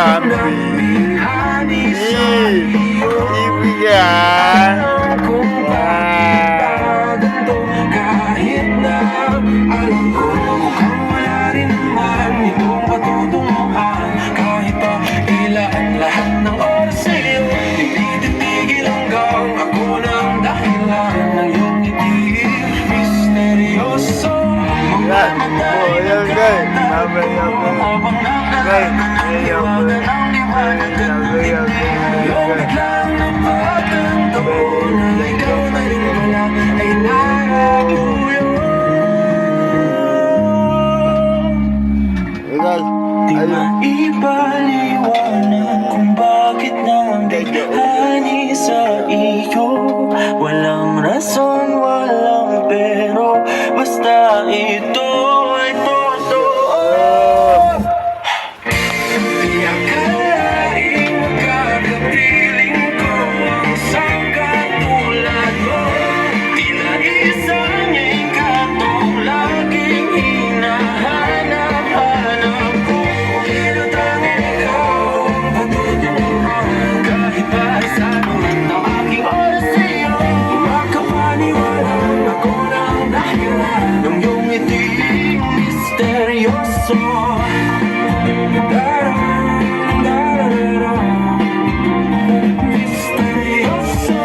yan, baby. Ibigyan. Kahit na alam ko mukhang wala rin naman itong patutunguhan. Kahit pa ilaan lahat ng oras sa'yo, hindi titigil hanggang ako ng dahilan ng iyong ngiti. Misteryoso, mga matay ng kata habang nakakaliwanan ang liwanag at nagtindi. Iyong biglang napakanto na ikaw na rin wala ay narapuyo. Di maipaliwanag kung bakit nabigani sa iyo. Walang rason, walang pero, basta ito ay totoo. Di akalaing magkakapiling ko ang isang katulad mo. Tila isang ikatong laging hinahanap-hanap ko. Pero tanging ikaw ang patutunguhan. Kahit pa sa naman ng aking oras sa'yo, makapaniwalaan ako ng dahilan ng iyong ngiting misteryoso. Misteryoso.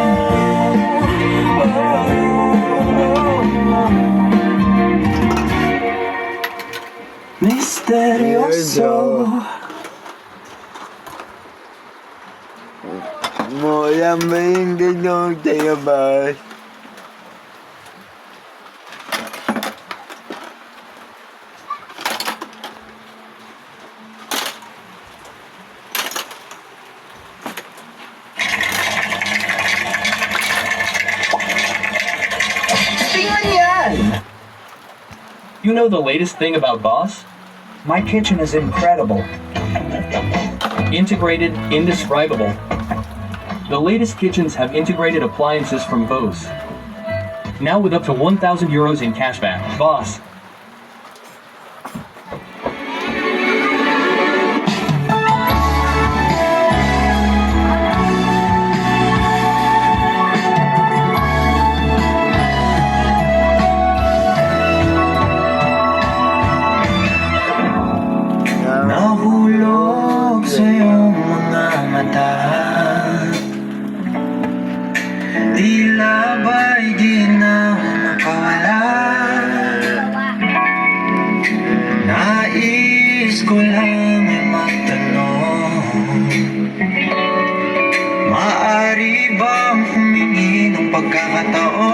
Misteryoso. Mo yan ba yung ganyan tayo ba? You know the latest thing about Boss? My kitchen is incredible. Integrated, indescribable. The latest kitchens have integrated appliances from Bose. Now with up to 1,000 euros in cashback. Boss. Nahulog sa iyong mga mata, tila ba'y di na makawala. Nais ko lang ay magtanong, maaari bang humingi ng pagkakataon